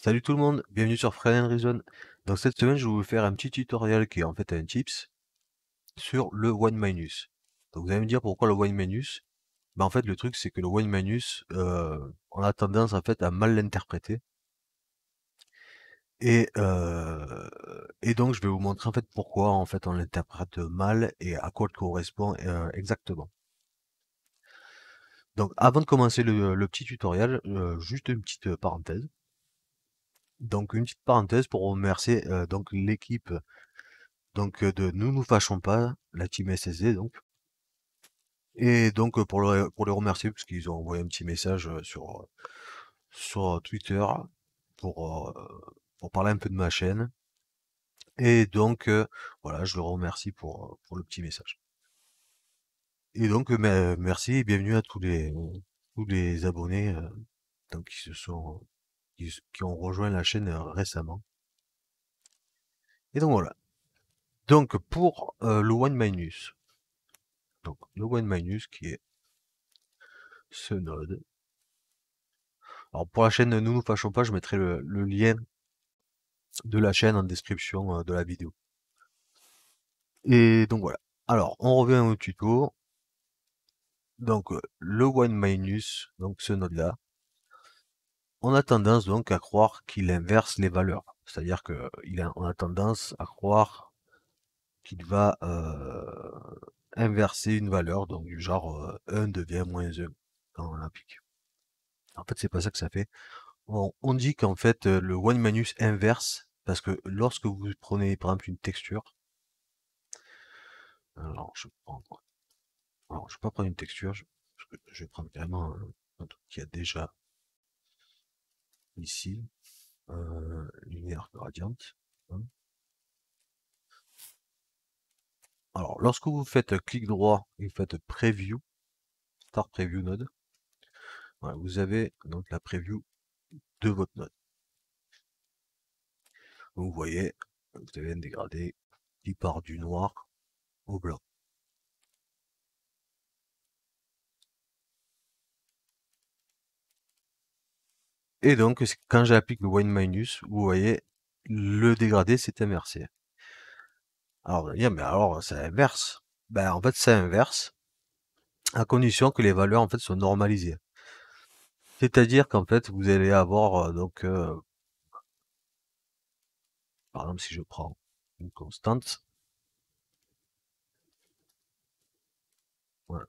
Salut tout le monde, bienvenue sur Fred Reason. Donc cette semaine, je vais vous faire un petit tutoriel qui est en fait un tips sur le one minus. Donc vous allez me dire pourquoi le one minus. Ben en fait le truc c'est que le one minus, on a tendance en fait à mal l'interpréter. Et donc je vais vous montrer en fait pourquoi en fait on l'interprète mal et à quoi il correspond exactement. Donc avant de commencer le petit tutoriel, juste une petite parenthèse. Donc une petite parenthèse pour remercier donc l'équipe de Nous fâchons pas, la team SSD donc. Et donc pour les remercier parce qu'ils ont envoyé un petit message sur Twitter pour, euh, pour parler un peu de ma chaîne. Et donc voilà, je le remercie pour le petit message. Et donc merci et bienvenue à tous les abonnés donc, qui ont rejoint la chaîne récemment. Et donc voilà. Donc pour le one minus. Donc le one minus qui est ce node. Alors pour la chaîne Nous fâchons pas, je mettrai le lien de la chaîne en description de la vidéo. Et donc voilà. Alors on revient au tuto. Donc le one minus, donc ce node là, on a tendance donc à croire qu'il inverse les valeurs. C'est-à-dire que on a tendance à croire qu'il va inverser une valeur, donc du genre 1 devient moins 1 quand on l'applique. En fait, c'est pas ça que ça fait. On dit qu'en fait, le one minus inverse, parce que lorsque vous prenez par exemple une texture, alors je vais pas prendre une texture, je vais prendre carrément un truc qui a déjà ici, linéaire gradient. Hein. Alors, lorsque vous faites clic droit et vous faites Preview, Start Preview Node, voilà, vous avez donc la preview de votre node. Donc, vous voyez, vous avez un dégradé qui part du noir au blanc. Et donc, quand j'applique le one minus, vous voyez, le dégradé s'est inversé. Alors, vous allez dire, mais alors, ça inverse. Ben, en fait, ça inverse à condition que les valeurs, en fait, soient normalisées. C'est-à-dire qu'en fait, vous allez avoir, par exemple, si je prends une constante, voilà.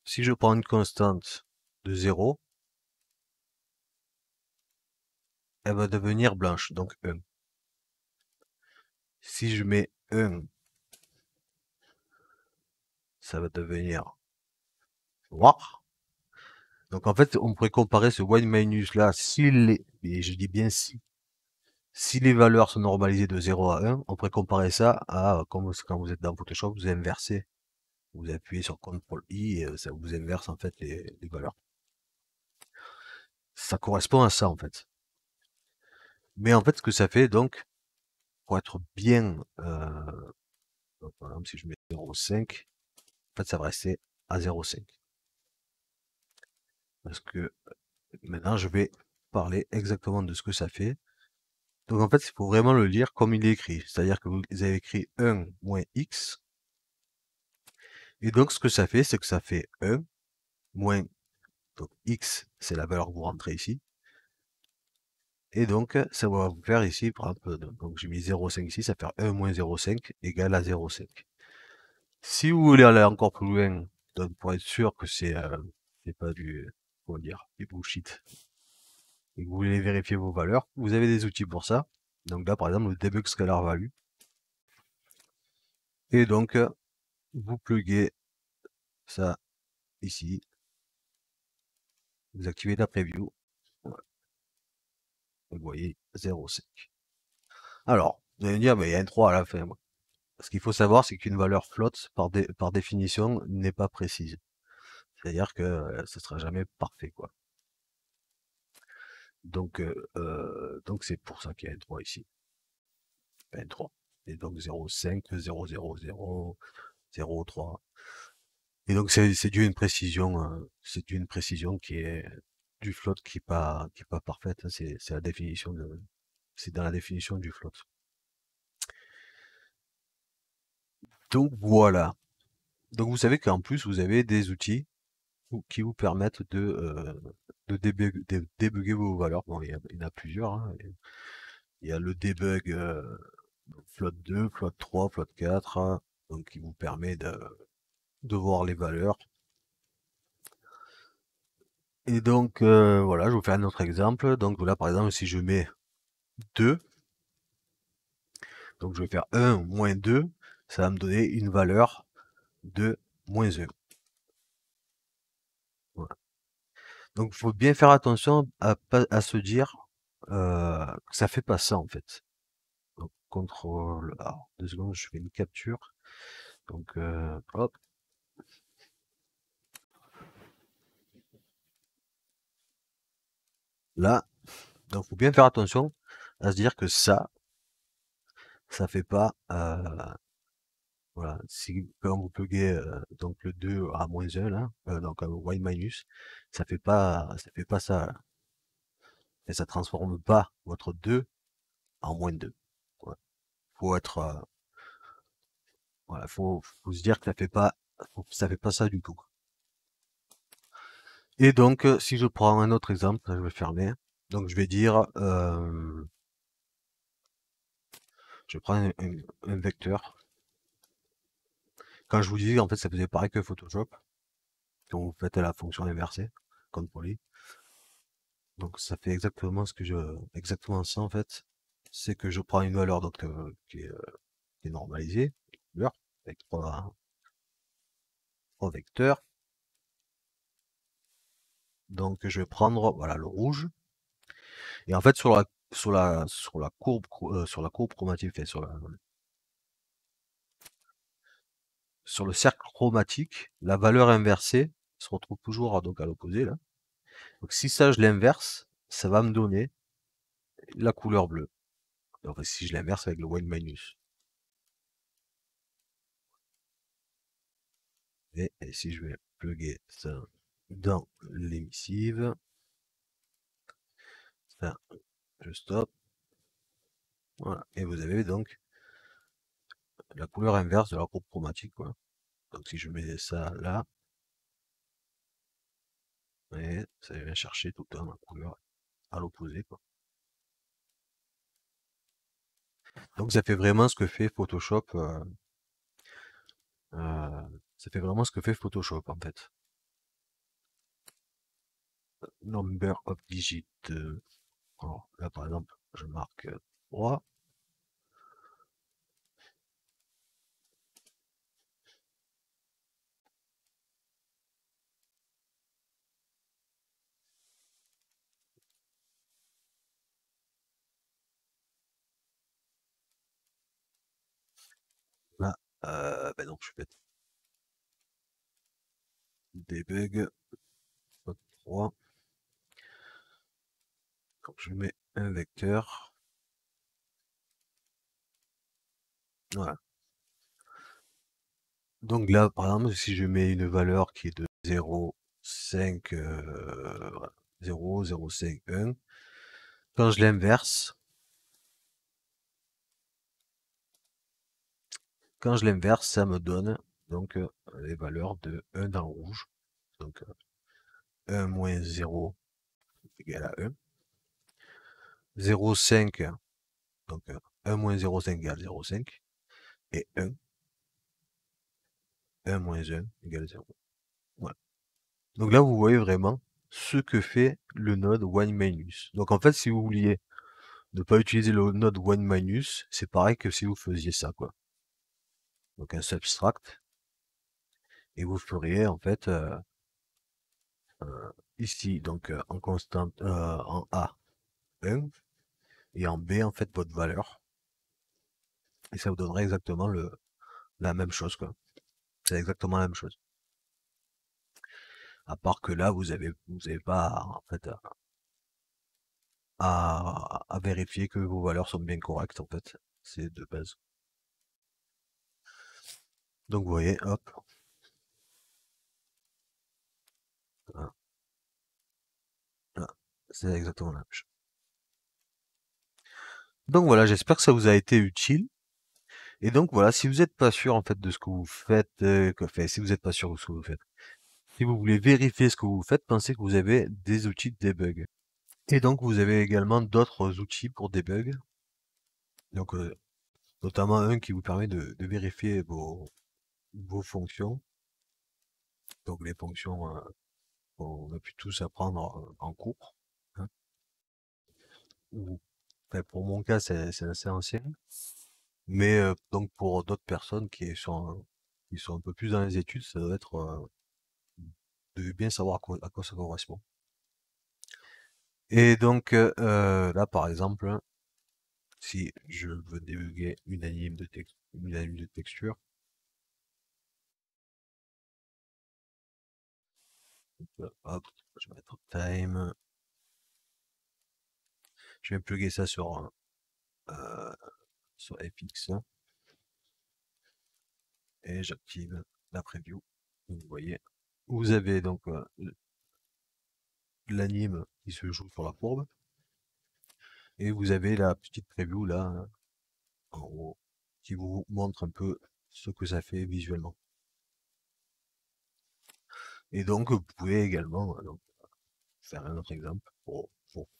Si je prends une constante de 0, elle va devenir blanche, donc 1. Si je mets 1, ça va devenir noir. Donc en fait, on pourrait comparer ce one minus là, et je dis bien si les valeurs sont normalisées de 0 à 1, on pourrait comparer ça à comme quand vous êtes dans Photoshop, vous inversez. Vous appuyez sur CTRL-I et ça vous inverse en fait les valeurs. Ça correspond à ça en fait. Mais en fait, ce que ça fait donc, pour être bien, donc, par exemple, si je mets 0,5, en fait, ça va rester à 0,5. Parce que maintenant, je vais parler exactement de ce que ça fait. Donc en fait, il faut vraiment le lire comme il est écrit. C'est-à-dire que vous avez écrit 1 moins x. Et donc, ce que ça fait, c'est que ça fait 1 moins, donc x, c'est la valeur que vous rentrez ici. Et donc, ça va vous faire ici, par exemple, donc j'ai mis 0,5 ici, ça fait 1 moins 0,5 égale à 0,5. Si vous voulez aller encore plus loin, donc pour être sûr que c'est pas du, comment dire, du bullshit, et que vous voulez vérifier vos valeurs, vous avez des outils pour ça. Donc là, par exemple, le debug scalar value. Et donc, vous pluguez ça ici, vous activez la preview, voilà, vous voyez 0,5. Alors, vous allez me dire, mais il y a un 3 à la fin. Ce qu'il faut savoir, c'est qu'une valeur flotte, par définition, n'est pas précise. C'est-à-dire que ce sera jamais parfait, quoi. Donc c'est pour ça qu'il y a un 3 ici. Enfin, un 3. Et donc 0,5, 0,00, 0,3. Et donc c'est dû à une précision, c'est dû à une précision qui est du float qui est pas parfaite, hein. C'est la définition c'est dans la définition du float. Donc voilà. Donc vous savez qu'en plus vous avez des outils qui vous permettent de débugger vos valeurs. Bon, il y en a plusieurs, hein. Il y a le debug float 2, float 3, float 4, hein, donc qui vous permet de voir les valeurs. Et donc voilà, je vais vous faire un autre exemple. Donc là par exemple si je mets 2, donc je vais faire 1 moins 2, ça va me donner une valeur de moins 1. Voilà. Donc il faut bien faire attention à se dire que ça fait pas ça en fait. Donc contrôle, alors 2 secondes, je fais une capture. Donc hop, là, donc faut bien faire attention à se dire que ça fait pas, voilà, si quand vous pluguez donc le 2 à -1 là, donc à y minus, ça fait pas ça, là. Et ça transforme pas votre 2 en -2. Voilà. Faut être, voilà, faut se dire que ça fait pas ça du tout. Et donc, si je prends un autre exemple, je vais fermer. Donc, je vais dire, je prends un vecteur. Quand je vous disais, en fait, ça faisait pareil que Photoshop. Quand vous faites la fonction inversée, CTRL-I. Donc, ça fait exactement ça, en fait. C'est que je prends une valeur donc, qui est normalisée, couleur, avec trois vecteurs. Donc, je vais prendre, voilà, le rouge. Et en fait, sur la courbe chromatique, enfin, sur le cercle chromatique, la valeur inversée se retrouve toujours donc à l'opposé là. Donc si ça je l'inverse, ça va me donner la couleur bleue. Donc si je l'inverse avec le white minus. Et si je vais plugger ça dans l'émissive, ça, je stoppe. Voilà. Et vous avez donc la couleur inverse de la courbe chromatique, quoi. Donc si je mets ça là, et ça vient chercher tout le temps la couleur à l'opposé, quoi. Donc ça fait vraiment ce que fait Photoshop. Ça fait vraiment ce que fait Photoshop en fait. Number of digit. Alors, là par exemple, je marque 3. Là, ben donc je vais mettre debug 3. Donc je mets un vecteur. Voilà. Donc là, par exemple, si je mets une valeur qui est de 0, 5, voilà, 0, 0, 5, 1, quand je l'inverse, ça me donne donc les valeurs de 1 dans le rouge. Donc 1 moins 0 égale à 1. 0,5, donc 1 moins 0,5 égale 0,5. Et 1 moins 1 égale 0. Voilà. Donc là, vous voyez vraiment ce que fait le node one Donc en fait, si vous vouliez ne pas utiliser le node one c'est pareil que si vous faisiez ça, quoi. Donc un subtract, et vous feriez en fait ici, donc en constante, en A, 1, et en B, en fait, votre valeur. Et ça vous donnerait exactement la même chose, quoi. C'est exactement la même chose. À part que là, vous avez pas, en fait, à vérifier que vos valeurs sont bien correctes, en fait. C'est de base. Donc, vous voyez, hop. Voilà. C'est exactement la même chose. Donc voilà, j'espère que ça vous a été utile. Et donc voilà, si vous n'êtes pas sûr en fait de ce que vous faites, si vous n'êtes pas sûr de ce que vous faites, si vous voulez vérifier ce que vous faites, pensez que vous avez des outils de debug. Et donc vous avez également d'autres outils pour debug. Donc notamment un qui vous permet de vérifier vos fonctions. Donc les fonctions qu'on a pu tous apprendre en cours, hein. Enfin, pour mon cas, c'est assez ancien. Mais donc pour d'autres personnes qui sont un peu plus dans les études, ça doit être de bien savoir à quoi ça correspond. Et donc là, par exemple, si je veux débugger une anime de texture, hop, je vais mettre time, je vais plugger ça euh, sur FX et j'active la preview. Vous voyez, vous avez donc l'anime qui se joue sur la courbe et vous avez la petite preview là en haut qui vous montre un peu ce que ça fait visuellement. Et donc vous pouvez également donc, faire un autre exemple pour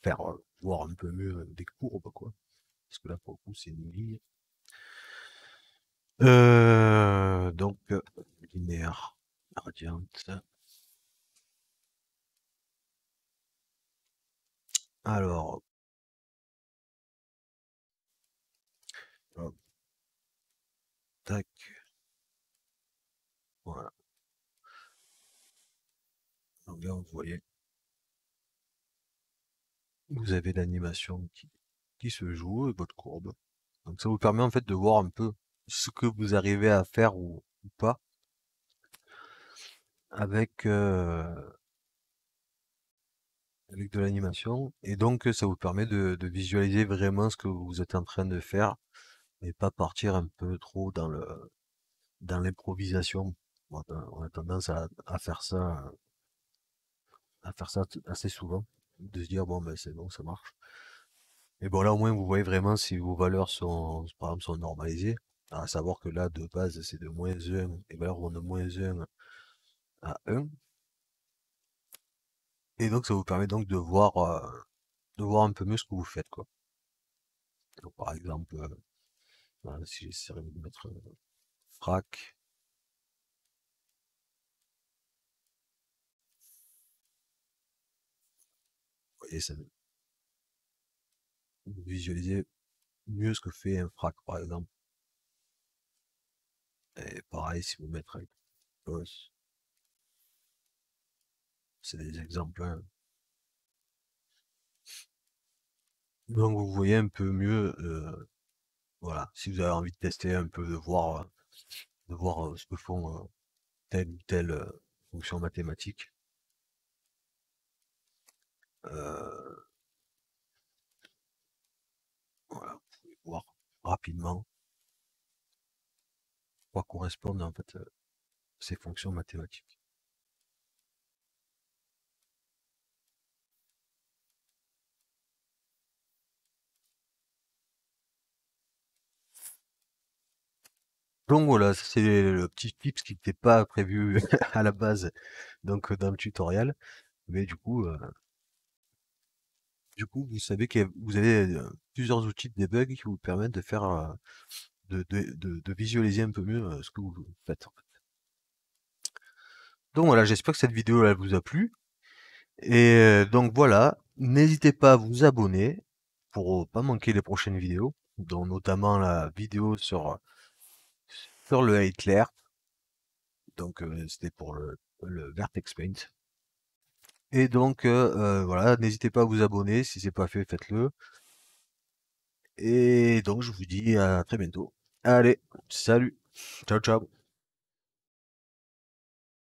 faire voir un peu mieux des courbes quoi. Parce que là pour le coup c'est une ligne. Donc linéaire, radiante. Alors, hop, tac, voilà. Donc là, vous voyez, vous avez l'animation qui se joue, votre courbe. Donc ça vous permet en fait de voir un peu ce que vous arrivez à faire ou pas avec, avec de l'animation. Et donc ça vous permet de visualiser vraiment ce que vous êtes en train de faire et pas partir un peu trop dans l'improvisation. On a tendance à faire ça assez souvent, de se dire bon ben c'est bon, ça marche. Et bon là au moins vous voyez vraiment si vos valeurs sont par exemple sont normalisées. À savoir que là de base c'est de -1, les valeurs vont de -1 à 1. Et donc ça vous permet donc de voir un peu mieux ce que vous faites quoi. Donc, par exemple, voilà, si j'essaierais de mettre frac, vous voyez, ça vous visualisez mieux ce que fait un frac par exemple. Et pareil si vous mettez avec boss, c'est des exemples, hein. Donc vous voyez un peu mieux, voilà, si vous avez envie de tester un peu, de voir ce que font telle ou telle fonction mathématique. Euh, voilà, vous pouvez voir rapidement à quoi correspondent en fait ces fonctions mathématiques. Donc voilà, c'est le petit tips qui n'était pas prévu à la base, donc dans le tutoriel. Mais du coup, vous savez que vous avez plusieurs outils de debug qui vous permettent de faire, de visualiser un peu mieux ce que vous faites, en fait. Donc voilà, j'espère que cette vidéo elle vous a plu. Et donc voilà, n'hésitez pas à vous abonner pour pas manquer les prochaines vidéos, dont notamment la vidéo sur le Hitler. Donc c'était pour le Vertex Paint. Et donc voilà, n'hésitez pas à vous abonner, si c'est pas fait, faites-le. Et donc je vous dis à très bientôt. Allez, salut, ciao ciao.